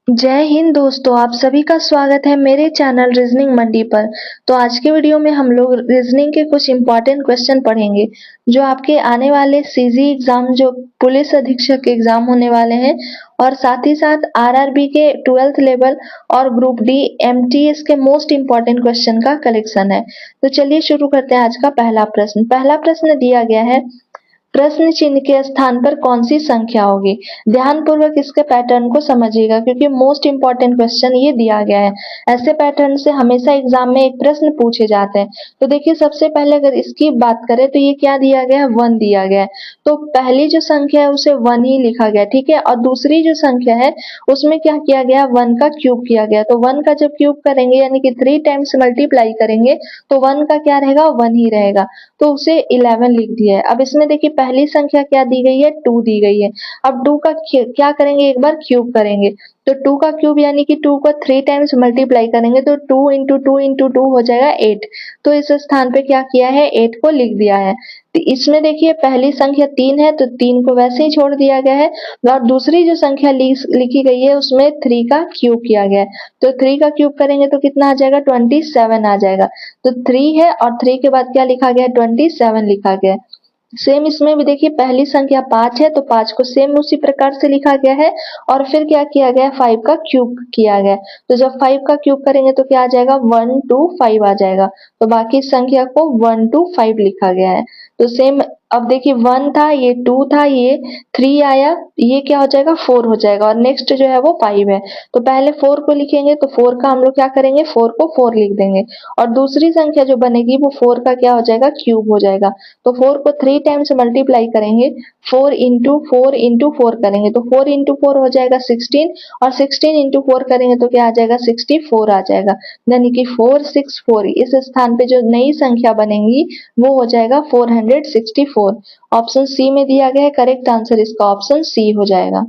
जय हिंद दोस्तों, आप सभी का स्वागत है मेरे चैनल रीजनिंग मंडी पर। तो आज के वीडियो में हम लोग रीजनिंग के कुछ इम्पोर्टेंट क्वेश्चन पढ़ेंगे जो आपके आने वाले सीजी एग्जाम, जो पुलिस अधीक्षक के एग्जाम होने वाले हैं, और साथ ही साथ आरआरबी के 12th लेवल और ग्रुप डी एमटीएस के मोस्ट इम्पोर्टेंट क्वेश्चन का कलेक्शन है। तो चलिए शुरू करते हैं आज का पहला प्रश्न। पहला प्रश्न दिया गया है, प्रश्न चिन्ह के स्थान पर कौन सी संख्या होगी। ध्यान पूर्वक इसके पैटर्न को समझिएगा क्योंकि मोस्ट इंपॉर्टेंट क्वेश्चन ये दिया गया है। ऐसे पैटर्न से हमेशा एग्जाम में एक प्रश्न पूछे जाते हैं। तो देखिए, सबसे पहले अगर इसकी बात करें तो ये क्या दिया गया है, 1 दिया गया है। तो पहली जो संख्या है उसे 1 ही लिखा गया, ठीक है। और दूसरी जो संख्या है उसमें क्या किया गया, 1 का क्यूब किया गया। तो 1 का जब क्यूब करेंगे यानी कि 3 टाइम्स मल्टीप्लाई करेंगे तो 1 का क्या रहेगा, 1 ही रहेगा। तो उसे 11 लिख दिया है। अब इसमें देखिए पहली संख्या क्या दी गई है, 2 दी गई है। अब 2 का क्या करेंगे, एक बार क्यूब करेंगे। तो 2 का क्यूब यानी कि 2 को 3 टाइम्स मल्टीप्लाई करेंगे तो 2 इंटू 2 इंटू 2 हो जाएगा 8। तो इस स्थान पे क्या किया है, 8 को लिख दिया है। तो इसमें देखिए पहली संख्या 3 है तो 3 को वैसे ही छोड़ दिया गया है। और दूसरी जो संख्या लिखी गई है उसमें 3 का क्यूब किया गया है। तो 3 का क्यूब करेंगे तो कितना आ जाएगा, 27 आ जाएगा। तो 3 है और 3 के बाद क्या लिखा गया है, 27 लिखा गया है। सेम इसमें भी देखिए पहली संख्या 5 है तो 5 को सेम उसी प्रकार से लिखा गया है। और फिर क्या किया गया, 5 का क्यूब किया गया। तो जब 5 का क्यूब करेंगे तो क्या आ जाएगा, 125 आ जाएगा। तो बाकी संख्या को 125 लिखा गया है। तो सेम अब देखिए 1 था, ये 2 था, ये 3 आया, ये क्या हो जाएगा, 4 हो जाएगा। और नेक्स्ट जो है वो 5 है। तो पहले 4 को लिखेंगे तो 4 का हम लोग क्या करेंगे, 4 को 4 लिख देंगे। और दूसरी संख्या जो बनेगी वो 4 का क्या हो जाएगा, क्यूब हो जाएगा। तो 4 को 3 टाइम्स मल्टीप्लाई करेंगे, 4 इंटू 4 इंटू 4 करेंगे तो 4 इंटू 4 हो जाएगा 16। और 16 इंटू 4 करेंगे तो क्या आ जाएगा, 64 आ जाएगा। यानी कि 464 इस स्थान पे जो नई संख्या बनेगी वो हो जाएगा 464। ऑप्शन सी में दिया गया है, करेक्ट आंसर इसका ऑप्शन सी हो जाएगा।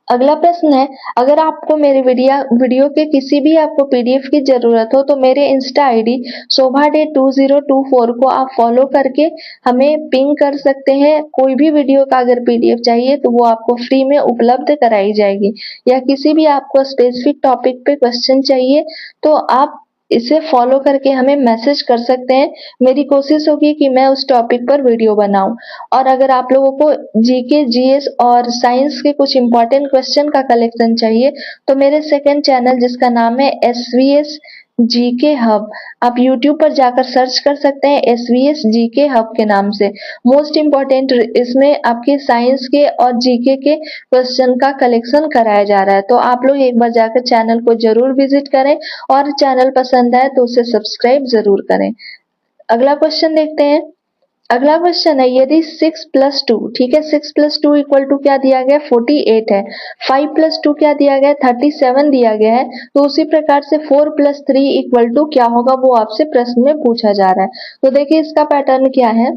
अगला प्रश्न है, अगर आपको मेरे वीडियो के किसी भी आपको पीडीएफ की जरूरत हो तो मेरे इंस्टा आईडी शोभा डे 2024 को आप फॉलो करके हमें पिंग कर सकते हैं। कोई भी वीडियो का अगर पीडीएफ चाहिए तो वो आपको फ्री में उपलब्ध कराई जाएगी। या किसी भी आपको स्पेसिफिक टॉपिक पे क्वेश्चन चाहिए तो आप इसे फॉलो करके हमें मैसेज कर सकते हैं। मेरी कोशिश होगी कि मैं उस टॉपिक पर वीडियो बनाऊं। और अगर आप लोगों को जीके, जीएस और साइंस के कुछ इंपॉर्टेंट क्वेश्चन का कलेक्शन चाहिए तो मेरे सेकंड चैनल जिसका नाम है एसवीएस जीके हब, आप यूट्यूब पर जाकर सर्च कर सकते हैं एसवीएस जीके हब के नाम से। मोस्ट इम्पोर्टेंट इसमें आपके साइंस के और जीके के क्वेश्चन का कलेक्शन कराया जा रहा है। तो आप लोग एक बार जाकर चैनल को जरूर विजिट करें और चैनल पसंद आए तो उसे सब्सक्राइब जरूर करें। अगला क्वेश्चन देखते हैं। अगला क्वेश्चन है, यदि 6 प्लस 2, ठीक है, 6 प्लस 2 इक्वल टू क्या दिया गया, 48 है। 5 प्लस 2 क्या दिया गया, 37 दिया गया है। तो उसी प्रकार से 4 प्लस 3 इक्वल टू क्या होगा वो आपसे प्रश्न में पूछा जा रहा है। तो देखिए इसका पैटर्न क्या है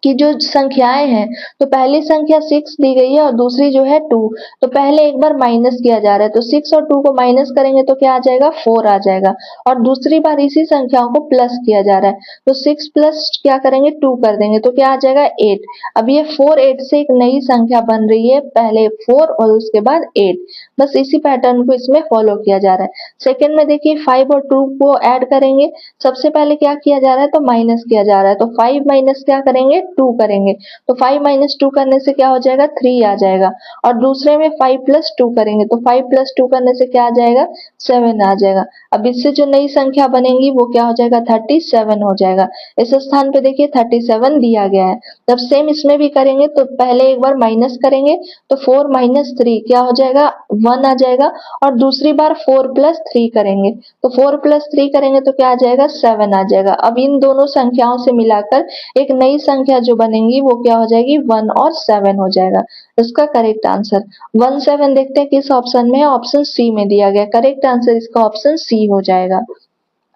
कि जो संख्याएं हैं तो पहली संख्या 6 दी गई है और दूसरी जो है 2। तो पहले एक बार माइनस किया जा रहा है तो 6 और 2 को माइनस करेंगे तो क्या आ जाएगा, 4 आ जाएगा। और दूसरी बार इसी संख्याओं को प्लस किया जा रहा है तो 6 प्लस क्या करेंगे, 2 कर देंगे तो क्या आ जाएगा, 8। अब ये 4 8 से एक नई संख्या बन रही है, पहले 4 और उसके बाद 8। बस इसी पैटर्न को इसमें फॉलो किया जा रहा है। सेकेंड में देखिए 5 और 2 को ऐड करेंगे। सबसे पहले क्या किया जा रहा है, तो माइनस किया जा रहा है। तो 5 माइनस क्या करेंगे, 2 करेंगे। तो 5 माइनस 2 करने से क्या हो जाएगा, 3 आ जाएगा। और दूसरे में 5 प्लस 2 करेंगे तो 5 प्लस 2 करने से क्या आ जाएगा, 7 आ जाएगा। अब इससे जो नई संख्या बनेगी वो क्या हो जाएगा, 37 हो जाएगा। इस स्थान पे देखिए 37 दिया गया है। जब सेम इसमें भी करेंगे तो पहले एक बार माइनस करेंगे तो 4 माइनस 3 क्या हो जाएगा, 1 आ जाएगा। और दूसरी बार 4 प्लस 3 करेंगे तो 4 प्लस 3 करेंगे तो क्या आ जाएगा, 7 आ जाएगा। अब इन दोनों संख्याओं से मिलाकर एक नई संख्या जो बनेगी वो क्या हो जाएगी, 1 और 7 हो जाएगा। इसका करेक्ट आंसर 1 7 देखते हैं किस ऑप्शन में है, ऑप्शन सी में दिया गया। करेक्ट आंसर इसका ऑप्शन सी हो जाएगा।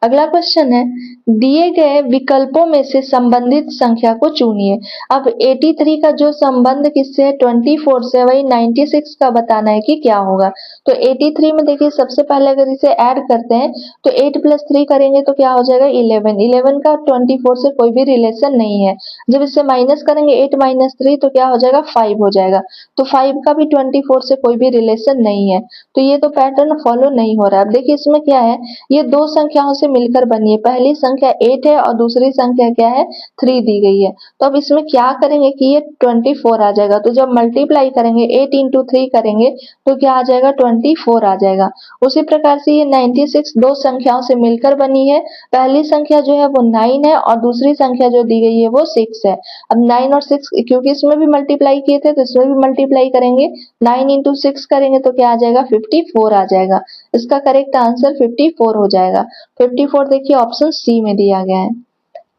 अगला क्वेश्चन है, दिए गए विकल्पों में से संबंधित संख्या को चुनिए। अब 83 का जो संबंध किससे है, 24 से, वही 96 का बताना है कि क्या होगा। तो 83 में देखिए सबसे पहले अगर इसे ऐड करते हैं तो 8 + 3 करेंगे तो क्या हो जाएगा 11। 11 का 24 से कोई भी रिलेशन नहीं है। जब इससे माइनस करेंगे 8 - 3 तो क्या हो जाएगा 5 हो जाएगा। तो 5 का भी 24 से कोई भी रिलेशन नहीं है। तो ये तो पैटर्न फॉलो नहीं हो रहा है। अब देखिए इसमें क्या है, ये दो संख्याओं से मिलकर बनी है। पहली संख्या 8 है और दूसरी संख्या क्या है 3 दी गई है। तो अब इसमें क्या करेंगे कि ये 24 आ जाएगा। तो जब मल्टीप्लाई करेंगे 8 × 3 करेंगे तो क्या आ जाएगा 24 आ जाएगा। उसी प्रकार से ये 96 दो संख्याओं से मिलकर बनी है। पहली संख्या जो है वो 9 है और दूसरी संख्या जो दी गई है वो 6 है। अब 9 और 6 क्योंकि इसमें भी मल्टीप्लाई किए थे तो इसमें भी मल्टीप्लाई करेंगे। 9 × 6 करेंगे तो क्या आ जाएगा 54 आ जाएगा। इसका करेक्ट आंसर 54 हो जाएगा। 54 देखिए ऑप्शन सी में दिया गया है।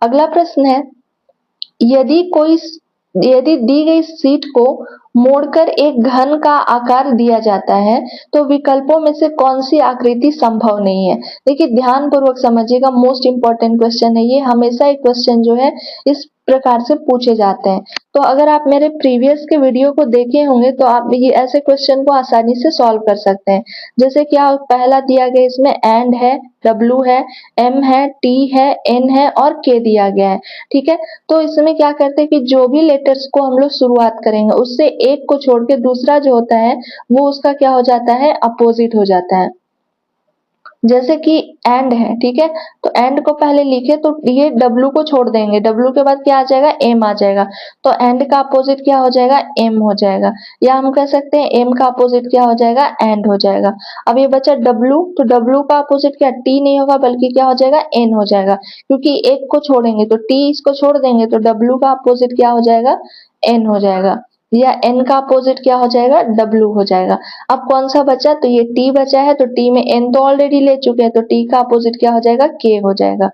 अगला प्रश्न है, यदि कोई यदि दी गई शीट को मोड़कर एक घन का आकार दिया जाता है तो विकल्पों में से कौन सी आकृति संभव नहीं है। देखिए ध्यान पूर्वक समझिएगा, मोस्ट इंपॉर्टेंट क्वेश्चन है ये। हमेशा एक क्वेश्चन जो है इस प्रकार से पूछे जाते हैं। तो अगर आप मेरे प्रीवियस के वीडियो को देखे होंगे तो आप ये ऐसे क्वेश्चन को आसानी से सॉल्व कर सकते हैं। जैसे क्या पहला दिया गया इसमें एंड है, डब्लू है, एम है, टी है, एन है और के दिया गया है। ठीक है, तो इसमें क्या करते हैं कि जो भी लेटर्स को हम लोग शुरुआत करेंगे उससे एक को छोड़ के दूसरा जो होता है वो उसका क्या हो जाता है अपोजिट हो जाता है। जैसे कि एंड है, ठीक है, तो एंड को पहले लिखे तो ये डब्लू को छोड़ देंगे, डब्लू के बाद क्या आ जाएगा एम आ जाएगा। तो एंड का अपोजिट क्या हो जाएगा एम हो जाएगा। या हम कह सकते हैं एम का अपोजिट क्या हो जाएगा एंड हो जाएगा। अब ये बचा डब्लू, तो डब्लू का अपोजिट क्या टी नहीं होगा बल्कि क्या हो जाएगा एन हो जाएगा। क्योंकि एक को छोड़ेंगे तो टी इसको छोड़ देंगे तो डब्लू का अपोजिट क्या हो जाएगा एन हो जाएगा। या एन का अपोजिट क्या हो जाएगा डब्लू हो जाएगा। अब कौन सा बचा, तो ये टी बचा है, तो टी में एन तो ऑलरेडी ले चुके हैं तो टी का अपोजिट क्या हो जाएगा के हो जाएगा।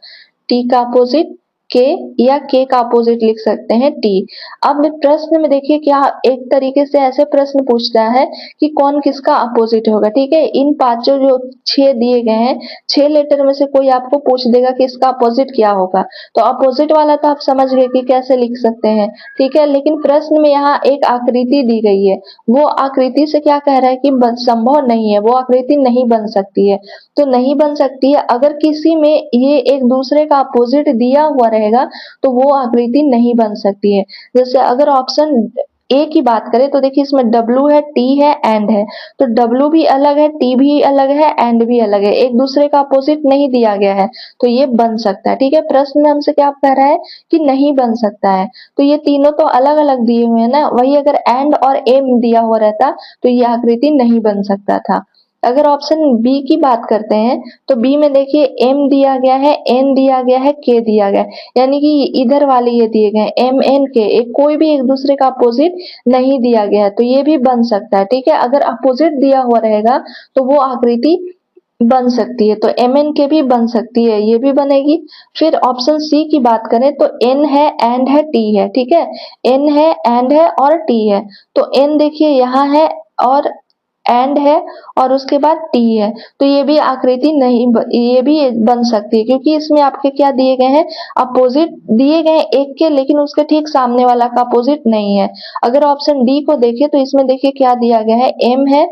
टी का अपोजिट के या के का अपोजिट लिख सकते हैं टी। अब प्रश्न में देखिए क्या एक तरीके से ऐसे प्रश्न पूछता है कि कौन किसका अपोजिट होगा। ठीक है, इन पांचों जो 6 दिए गए हैं 6 लेटर में से कोई आपको पूछ देगा कि इसका अपोजिट क्या होगा। तो अपोजिट वाला तो आप समझ गए कि कैसे लिख सकते हैं। ठीक है, लेकिन प्रश्न में यहाँ एक आकृति दी गई है, वो आकृति से क्या कह रहा है कि संभव नहीं है, वो आकृति नहीं बन सकती है। तो नहीं बन सकती है, अगर किसी में ये एक दूसरे का अपोजिट दिया हुआ रहेगा तो वो आकृति नहीं बन सकती है। जैसे अगर ऑप्शन ए की बात करें तो देखिए इसमें डब्लू है, टी है, एंड है। तो डब्लू भी अलग है, टी भी अलग है, एंड भी अलग है, एक दूसरे का अपोजिट नहीं दिया गया है तो ये बन सकता है। ठीक है, प्रश्न में हमसे क्या कह रहा है कि नहीं बन सकता है। तो ये तीनों तो अलग अलग दिए हुए हैं ना, वही अगर एंड और एम दिया हुआ रहता तो ये आकृति नहीं बन सकता था। अगर ऑप्शन बी की बात करते हैं तो बी में देखिए एम दिया गया है, एन दिया गया है, के दिया गया है, यानी कि इधर वाले ये दिए गए एम एन के, एक कोई भी एक दूसरे का अपोजिट नहीं दिया गया है तो ये भी बन सकता है। ठीक है, अगर अपोजिट दिया हुआ रहेगा तो वो आकृति बन सकती है। तो एम एन के भी बन सकती है, ये भी बनेगी। फिर ऑप्शन सी की बात करें तो एन है, एंड है, टी है। ठीक है, एन है, एंड है और टी है। तो एन देखिए यहाँ है और एंड है और उसके बाद टी है, तो ये भी आकृति नहीं ये भी बन सकती है क्योंकि इसमें आपके क्या दिए गए हैं अपोजिट दिए गए हैं एक के, लेकिन उसके ठीक सामने वाला का अपोजिट नहीं है। अगर ऑप्शन डी को देखें तो इसमें देखिए क्या दिया गया है एम है,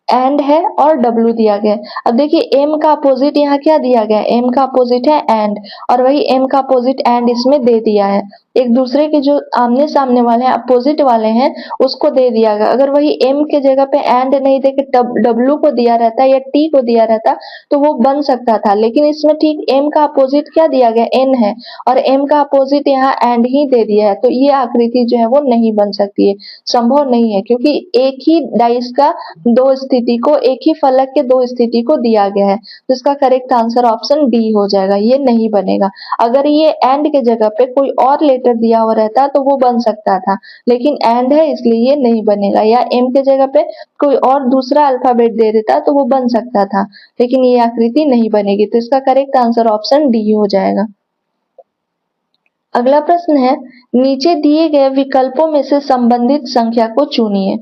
एंड है और डब्ल्यू दिया गया है। अब देखिए एम का अपोजिट यहाँ क्या दिया गया है, एम का अपोजिट है एंड, और वही एम का अपोजिट एंड इसमें दे दिया है। एक दूसरे के जो आमने सामने वाले हैं अपोजिट वाले हैं उसको दे दिया गया। अगर वही एम के जगह पे एंड नहीं दे के डब्ल्यू को दिया रहता या टी को दिया रहता तो वो बन सकता था, लेकिन इसमें ठीक एम का अपोजिट क्या दिया गया एन है और एम का अपोजिट यहाँ एंड ही दे दिया है, तो ये आकृति जो है वो नहीं बन सकती है, संभव नहीं है, क्योंकि एक ही डाइस का दो स्थिति को, एक ही फलक के दो स्थिति को दिया गया है। तो इसका करेक्ट आंसर ऑप्शन डी हो जाएगा, ये नहीं बनेगा। अगर ये एंड के जगह पे कोई और लेटर दिया हुआ रहता तो वो बन सकता था, लेकिन एंड है इसलिए ये नहीं बनेगा। या एम के जगह पे कोई और दूसरा अल्फाबेट दे देता तो वो बन सकता था, लेकिन ये आकृति नहीं बनेगी। तो इसका करेक्ट आंसर ऑप्शन डी हो जाएगा। अगला प्रश्न है, नीचे दिए गए विकल्पों में से संबंधित संख्या को चुनिए।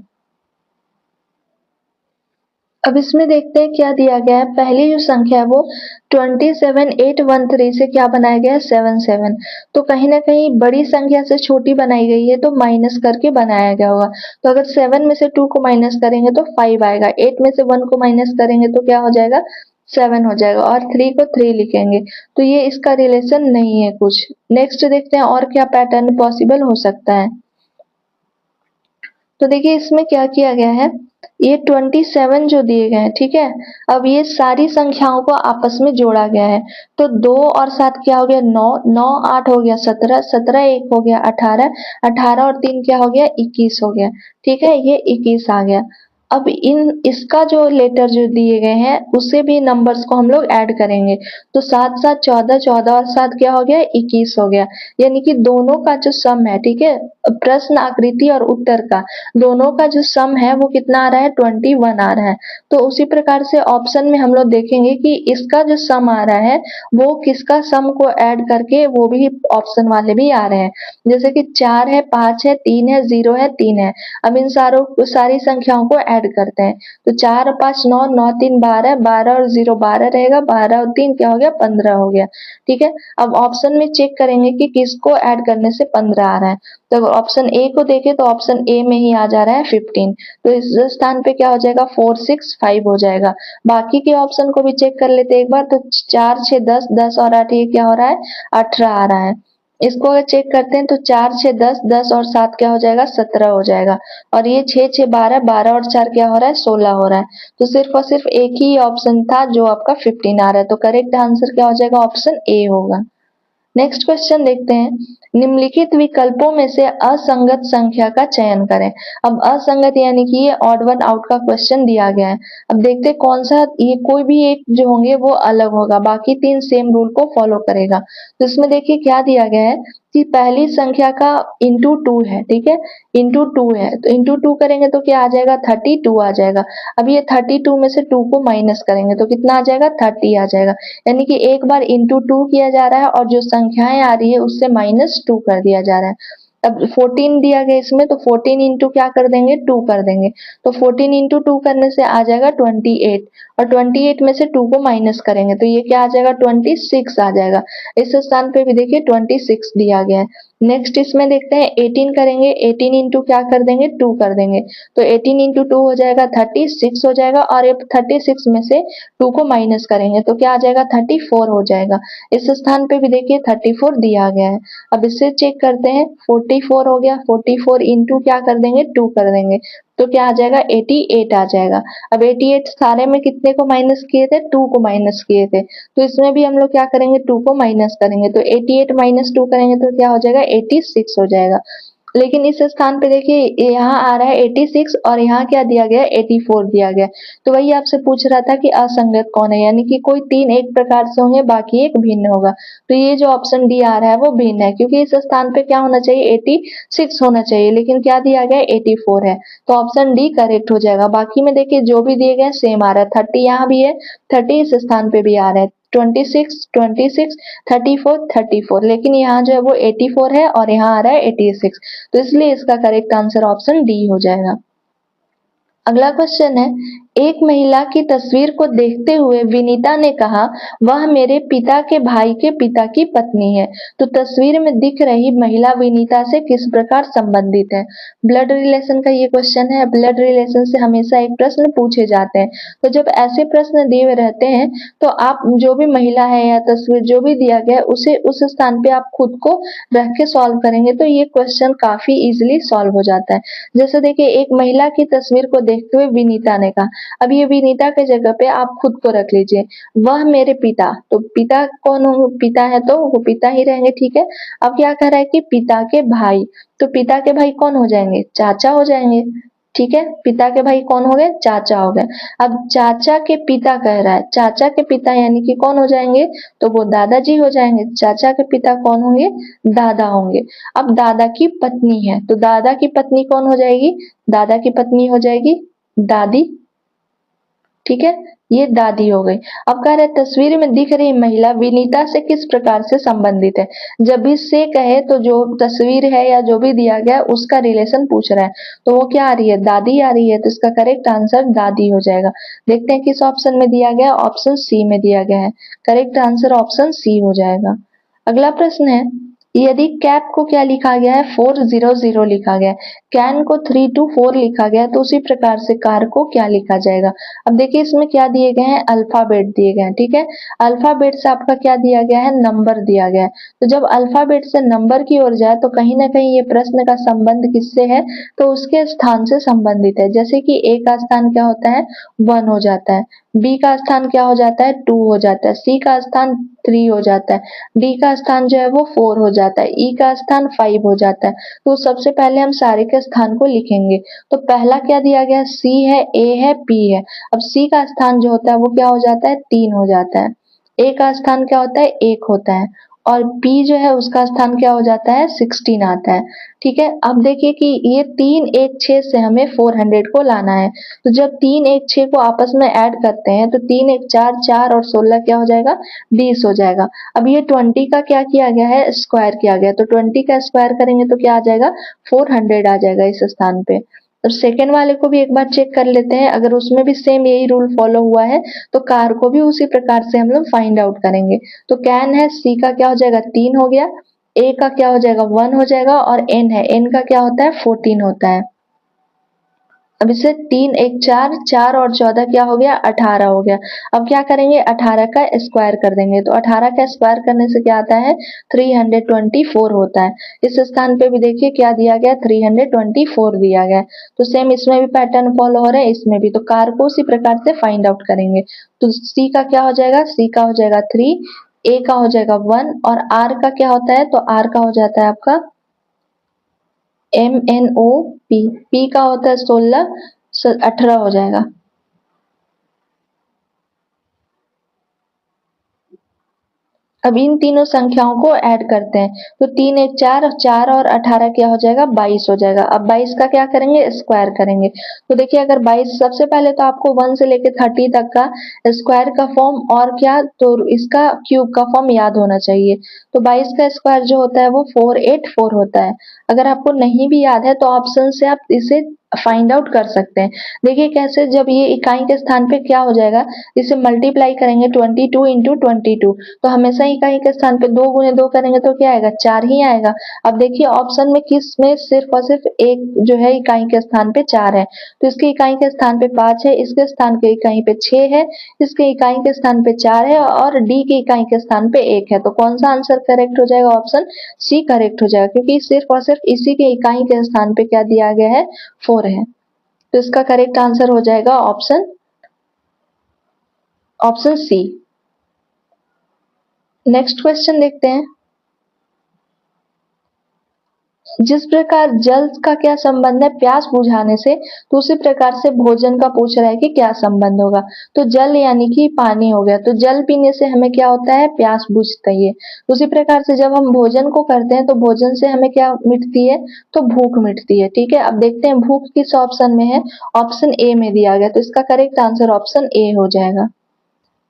अब इसमें देखते हैं क्या दिया गया है। पहली जो संख्या है वो 27813 से क्या बनाया गया है 77। तो कहीं ना कहीं बड़ी संख्या से छोटी बनाई गई है तो माइनस करके बनाया गया होगा। तो अगर 7 में से 2 को माइनस करेंगे तो 5 आएगा, 8 में से 1 को माइनस करेंगे तो क्या हो जाएगा 7 हो जाएगा, और 3 को 3 लिखेंगे। तो ये इसका रिलेशन नहीं है कुछ। नेक्स्ट देखते हैं और क्या पैटर्न पॉसिबल हो सकता है। तो देखिए इसमें क्या किया गया है, ये 27 जो दिए गए हैं, ठीक है। अब ये सारी संख्याओं को आपस में जोड़ा गया है। तो 2 और 7 क्या हो गया 9, 9 8 हो गया 17, 17 1 हो गया 18, 18 और 3 क्या हो गया 21 हो गया, ठीक है। ये 21 आ गया। अब इसका जो लेटर जो दिए गए हैं उससे भी नंबर्स को हम लोग ऐड करेंगे। तो 7 7 14, 14 और 7 क्या हो गया 21 हो गया। यानी कि दोनों का जो सम है, ठीक है, प्रश्न आकृति और उत्तर का दोनों का जो सम है वो कितना आ रहा है 21 आ रहा है। तो उसी प्रकार से ऑप्शन में हम लोग देखेंगे कि इसका जो सम आ रहा है वो किसका सम को ऐड करके वो भी ऑप्शन वाले भी आ रहे हैं। जैसे कि 4 है, 5 है, 3 है, 0 है, 3 है। अब इन सारी संख्याओं को ऐड करते हैं। तो 4 5 9, 9 3 12, 12 और 0 12 रहेगा, 12 और 3 क्या हो गया 15 हो गया, ठीक है। अब ऑप्शन में चेक करेंगे कि किसको ऐड करने से 15 आ रहा है। तो अगर ऑप्शन ए को देखें तो ऑप्शन ए में ही आ जा रहा है 15। तो इस स्थान पे क्या हो जाएगा 4 6 5 हो जाएगा। बाकी के ऑप्शन को भी चेक कर लेते हैं एक बार। तो 4 6 10, 10 और 8 ये क्या हो रहा है 18 आ रहा है। इसको अगर चेक करते हैं तो 4 6 10, 10 और 7 क्या हो जाएगा 17 हो जाएगा। और ये 6 6 12, 12 और 4 क्या हो रहा है 16 हो रहा है। तो सिर्फ और सिर्फ एक ही ऑप्शन था जो आपका 15 आ रहा है। तो करेक्ट आंसर क्या हो जाएगा ऑप्शन ए होगा। नेक्स्ट क्वेश्चन देखते हैं, निम्नलिखित विकल्पों में से असंगत संख्या का चयन करें। अब असंगत यानी कि ये ऑड वन आउट का क्वेश्चन दिया गया है। अब देखते हैं कौन सा, ये कोई भी एक जो होंगे वो अलग होगा, बाकी 3 सेम रूल को फॉलो करेगा। तो इसमें देखिए क्या दिया गया है कि पहली संख्या का इंटू 2 है, ठीक है, इंटू 2 है। तो इंटू 2 करेंगे तो क्या आ जाएगा 32 आ जाएगा। अब ये 32 में से 2 को माइनस करेंगे तो कितना आ जाएगा 30 आ जाएगा। यानी कि एक बार इंटू 2 किया जा रहा है और जो संख्याएं आ रही है उससे -2 कर दिया जा रहा है। अब 14 दिया गया इसमें, तो 14 इंटू क्या कर देंगे 2 कर देंगे। तो 14 इंटू 2 करने से आ जाएगा 28, और 28 में से 2 को माइनस करेंगे तो ये क्या आ जाएगा 26 आ जाएगा। इस स्थान पे भी देखिए 26 दिया गया है। नेक्स्ट इसमें देखते हैं 18 करेंगे, 18 इंटू क्या कर देंगे 2 कर देंगे। तो 18 इंटू 2 हो जाएगा 36 हो जाएगा, और ये 36 में से 2 को माइनस करेंगे तो क्या आ जाएगा 34 हो जाएगा। इस स्थान पे भी देखिए 34 दिया गया है। अब इससे चेक करते हैं 44 हो गया, 44 इंटू क्या कर देंगे 2 कर देंगे तो क्या आ जाएगा 88 आ जाएगा। अब 88 सारे में कितने को माइनस किए थे 2 को माइनस किए थे। तो इसमें भी हम लोग क्या करेंगे 2 को माइनस करेंगे। तो 88 माइनस 2 करेंगे तो क्या हो जाएगा 86 हो जाएगा। लेकिन इस स्थान पे देखिए यहाँ आ रहा है 86 और यहाँ क्या दिया गया है 84 दिया गया। तो वही आपसे पूछ रहा था कि असंगत कौन है, यानी कि कोई 3 एक प्रकार से होंगे बाकी एक भिन्न होगा। तो ये जो ऑप्शन डी आ रहा है वो भिन्न है, क्योंकि इस स्थान पे क्या होना चाहिए 86 होना चाहिए, लेकिन क्या दिया गया 84 है। तो ऑप्शन डी करेक्ट हो जाएगा। बाकी में देखिए जो भी दिए गए सेम आ रहा है, 30 यहाँ भी है, 30 इस स्थान पे भी आ रहा है, 26 26, 34 34, लेकिन यहाँ जो है वो 84 है और यहाँ आ रहा है 86। तो इसलिए इसका करेक्ट आंसर ऑप्शन डी हो जाएगा। अगला क्वेश्चन है, एक महिला की तस्वीर को देखते हुए विनीता ने कहा वह मेरे पिता के भाई के पिता की पत्नी है। तो तस्वीर में दिख रही महिला विनीता से किस प्रकार संबंधित है। ब्लड रिलेशन का ये क्वेश्चन है। ब्लड रिलेशन से हमेशा एक प्रश्न पूछे जाते हैं। तो जब ऐसे प्रश्न दिए हुए रहते हैं तो आप जो भी महिला है या तस्वीर जो भी दिया गया है उसे उस स्थान पे आप खुद को रख के सॉल्व करेंगे तो ये क्वेश्चन काफी इजिली सॉल्व हो जाता है। जैसे देखिए एक महिला की तस्वीर को देखते हुए विनीता ने कहा, अब ये विनीता के जगह पे आप खुद को रख लीजिए, वह मेरे पिता, तो पिता कौन हो, पिता है तो वो पिता ही रहेंगे, ठीक है। अब क्या कह रहा है कि पिता के भाई, तो पिता के भाई कौन हो जाएंगे चाचा हो जाएंगे, ठीक है। पिता के भाई कौन हो गए चाचा हो गए। अब चाचा के पिता कह रहा है, चाचा के पिता यानी कि कौन हो जाएंगे तो वो दादाजी हो जाएंगे। चाचा के पिता कौन होंगे दादा होंगे। अब दादा की पत्नी है तो दादा की पत्नी कौन हो जाएगी, दादा की पत्नी हो जाएगी दादी। ठीक है, ये दादी हो गई। अब कह रहे तस्वीर में दिख रही महिला विनीता से किस प्रकार से संबंधित है। जब भी से कहे तो जो तस्वीर है या जो भी दिया गया उसका रिलेशन पूछ रहा है, तो वो क्या आ रही है, दादी आ रही है, तो इसका करेक्ट आंसर दादी हो जाएगा। देखते हैं किस ऑप्शन में दिया गया, ऑप्शन सी में दिया गया है। करेक्ट आंसर ऑप्शन सी हो जाएगा। अगला प्रश्न है, यदि कैप को क्या लिखा गया है, 400 लिखा गया है, कैन को 324 लिखा गया है, तो उसी प्रकार से कार को क्या लिखा जाएगा। अब देखिए इसमें क्या दिए गए हैं, अल्फाबेट दिए गए हैं, ठीक है। अल्फाबेट से आपका क्या दिया गया है, नंबर दिया गया है। तो जब अल्फाबेट से नंबर की ओर जाए तो कहीं ना कहीं ये प्रश्न का संबंध किससे है, तो उसके स्थान से संबंधित है। जैसे कि ए का स्थान क्या होता है, 1 हो जाता है, बी का स्थान क्या हो जाता है, 2 हो जाता है, सी का स्थान 3 हो जाता है, डी का स्थान जो है वो 4 हो जाता है, ई का स्थान 5 हो जाता है। तो सबसे पहले हम सारे के स्थान को लिखेंगे। तो पहला क्या दिया गया, सी है, ए है, पी है। अब सी का स्थान जो होता है वो क्या हो जाता है, 3 हो जाता है। ए का स्थान क्या होता है, 1 होता है, और पी जो है उसका स्थान क्या हो जाता है, 16 आता है। ठीक है, अब देखिए कि ये 3 1 6 से हमें 400 को लाना है। तो जब 3 1 6 को आपस में ऐड करते हैं तो 3 1 4 4 और 16 क्या हो जाएगा, 20 हो जाएगा। अब ये 20 का क्या किया गया है, स्क्वायर किया गया, तो 20 का स्क्वायर करेंगे तो क्या आ जाएगा, 400 आ जाएगा इस स्थान पे। और सेकेंड वाले को भी एक बार चेक कर लेते हैं, अगर उसमें भी सेम यही रूल फॉलो हुआ है तो कार को भी उसी प्रकार से हम लोग फाइंड आउट करेंगे। तो कैन है, सी का क्या हो जाएगा, 3 हो गया, ए का क्या हो जाएगा, 1 हो जाएगा, और एन है, एन का क्या होता है, 14 होता है। अब इसे 3 1 4 4 और 14 क्या हो गया, 18 हो गया। अब क्या करेंगे, 18 का स्क्वायर कर देंगे, तो 18 का स्क्वायर करने से क्या आता है, 324 होता है। इस स्थान पे भी देखिए क्या दिया गया, 324 दिया गया। तो सेम इसमें भी पैटर्न फॉलो हो रहा है, इसमें भी। तो कार को उसी प्रकार से फाइंड आउट करेंगे। तो सी का क्या हो जाएगा, सी का हो जाएगा 3, ए का हो जाएगा 1, और आर का क्या होता है, तो आर का हो जाता है आपका MNOP, पी का होता है 16, 18 हो जाएगा। अब इन तीनों संख्याओं को ऐड करते हैं, तो 3 1 4, 4 और 18 क्या हो जाएगा, 22 हो जाएगा। अब 22 का क्या करेंगे, स्क्वायर करेंगे। तो देखिए अगर 22, सबसे पहले तो आपको 1 से लेकर 30 तक का स्क्वायर का फॉर्म और क्या, तो इसका क्यूब का फॉर्म याद होना चाहिए। तो 22 का स्क्वायर जो होता है वो 484 होता है। अगर आपको नहीं भी याद है तो ऑप्शन से आप इसे फाइंड आउट कर सकते हैं। देखिए कैसे, जब ये इकाई के स्थान पे क्या हो जाएगा, इसे मल्टीप्लाई करेंगे 22 इंटू 22, तो हमेशा इकाई के स्थान पे 2 गुने 2 करेंगे तो क्या आएगा, 4 ही आएगा। अब देखिए ऑप्शन में किस में सिर्फ और सिर्फ एक जो है इकाई के स्थान पे 4 है, तो इसके इकाई के स्थान पे 5 है, इसके स्थान के इकाई पे 6 है, इसके इकाई के स्थान पे 4 है, और डी के इकाई के स्थान पे 1 है। तो कौन सा आंसर करेक्ट हो जाएगा, ऑप्शन सी करेक्ट हो जाएगा, क्योंकि सिर्फ और सिर्फ इसी के इकाई के स्थान पे क्या दिया गया है, 4 है। तो इसका करेक्ट आंसर हो जाएगा option option C. Next question देखते हैं, जिस प्रकार जल का क्या संबंध है प्यास बुझाने से, तो उसी प्रकार से भोजन का पूछ रहा है कि क्या संबंध होगा। तो जल यानी कि पानी हो गया, तो जल पीने से हमें क्या होता है, प्यास बुझती है। उसी प्रकार से जब हम भोजन को करते हैं तो भोजन से हमें क्या मिटती है, तो भूख मिटती है। ठीक है, अब देखते हैं भूख किस ऑप्शन में है, ऑप्शन ए में दिया गया, तो इसका करेक्ट आंसर ऑप्शन ए हो जाएगा।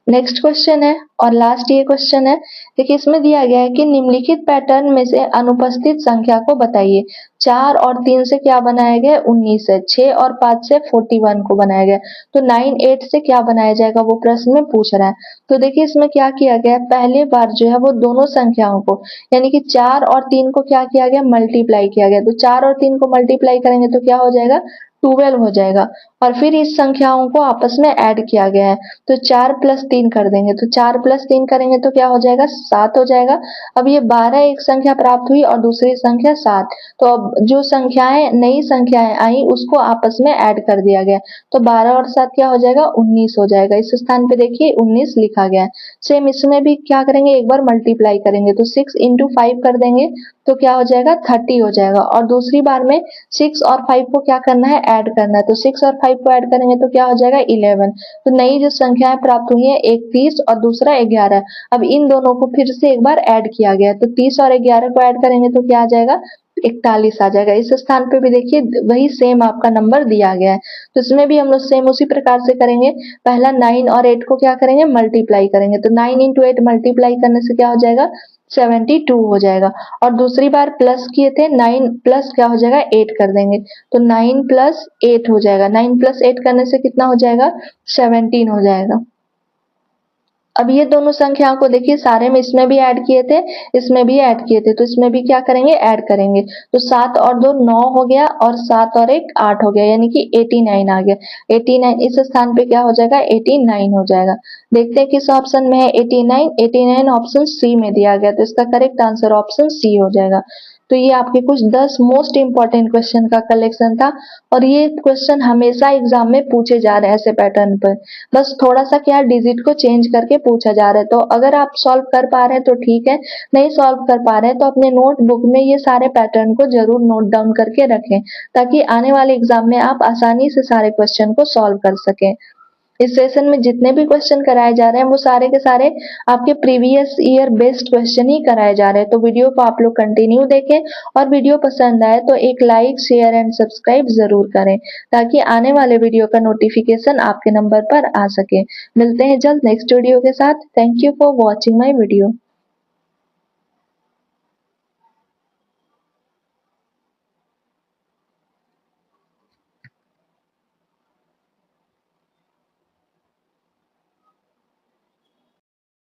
नेक्स्ट क्वेश्चन है और लास्ट ये क्वेश्चन है। देखिए इसमें दिया गया है कि निम्नलिखित पैटर्न में से अनुपस्थित संख्या को बताइए। 4 और 3 से क्या बनाया गया, 19 है, 6 और 5 से 41 को बनाया गया। तो 9 8 से क्या बनाया जाएगा, वो प्रश्न में पूछ रहा है। तो देखिए इसमें क्या किया गया है, पहले बार जो है वो दोनों संख्याओं को यानी कि 4 और 3 को क्या किया गया, मल्टीप्लाई किया गया। तो 4 और 3 को मल्टीप्लाई करेंगे तो क्या हो जाएगा, 12 हो जाएगा, और फिर इस संख्याओं को आपस में ऐड किया गया है। तो 4 प्लस 3 कर देंगे, तो 4 प्लस 3 करेंगे तो क्या हो जाएगा, 7 हो जाएगा। अब ये 12 एक संख्या प्राप्त हुई और दूसरी संख्या 7, तो अब जो संख्याएं नई संख्याएं आई उसको आपस में ऐड कर दिया गया। तो 12 और 7 क्या हो जाएगा, 19 हो जाएगा। इस स्थान पे देखिए 19 लिखा गया है। सेम इसमें भी क्या करेंगे, एक बार मल्टीप्लाई करेंगे, तो 6 इंटू 5 कर देंगे तो क्या हो जाएगा, 30 हो जाएगा। और दूसरी बार में 6 और 5 को क्या करना है, ऐड करना है। तो 6 और 5 को ऐड करेंगे तो क्या हो जाएगा, 11। तो नई जो संख्याएं प्राप्त हुई है, एक 30 और दूसरा 11। अब इन दोनों को फिर से एक बार ऐड किया गया, तो 30 और 11 को ऐड करेंगे तो क्या आ जाएगा, 41 आ जाएगा। इस स्थान पे भी देखिए वही सेम आपका नंबर दिया गया है, तो इसमें भी हम लोग सेम उसी प्रकार से करेंगे। पहला 9 और 8 को क्या करेंगे, मल्टीप्लाई करेंगे, तो 9 इंटू 8 मल्टीप्लाई करने से क्या हो जाएगा, 72 हो जाएगा। और दूसरी बार प्लस किए थे, 9 प्लस क्या हो जाएगा, 8 कर देंगे, तो 9 प्लस 8 हो जाएगा। 9 प्लस 8 करने से कितना हो जाएगा, 17 हो जाएगा। अब ये दोनों संख्याओं को देखिए, सारे में इसमें भी ऐड किए थे, इसमें भी ऐड किए थे, तो इसमें भी क्या करेंगे, ऐड करेंगे, तो 7 और 2 9 हो गया, और 7 और 1 8 हो गया, यानी कि 89 आ गया। 89 इस स्थान पे क्या हो जाएगा, 89 हो जाएगा। देखते हैं किस ऑप्शन में है 89। 89 ऑप्शन सी में दिया गया, तो इसका करेक्ट आंसर ऑप्शन सी हो जाएगा। तो ये आपके कुछ 10 मोस्ट इंपॉर्टेंट क्वेश्चन का कलेक्शन था, और ये क्वेश्चन हमेशा एग्जाम में पूछे जा रहे हैं ऐसे पैटर्न पर। बस थोड़ा सा क्या डिजिट को चेंज करके पूछा जा रहा है, तो अगर आप सॉल्व कर पा रहे हैं तो ठीक है, नहीं सॉल्व कर पा रहे हैं तो अपने नोटबुक में ये सारे पैटर्न को जरूर नोट डाउन करके रखें, ताकि आने वाले एग्जाम में आप आसानी से सारे क्वेश्चन को सॉल्व कर सकें। इस सेशन में जितने भी क्वेश्चन कराए जा रहे हैं वो सारे के सारे आपके प्रीवियस ईयर बेस्ड क्वेश्चन ही कराए जा रहे हैं, तो वीडियो को आप लोग कंटिन्यू देखें, और वीडियो पसंद आए तो एक लाइक शेयर एंड सब्सक्राइब जरूर करें, ताकि आने वाले वीडियो का नोटिफिकेशन आपके नंबर पर आ सके। मिलते हैं जल्द नेक्स्ट वीडियो के साथ। Thank you for watching my video.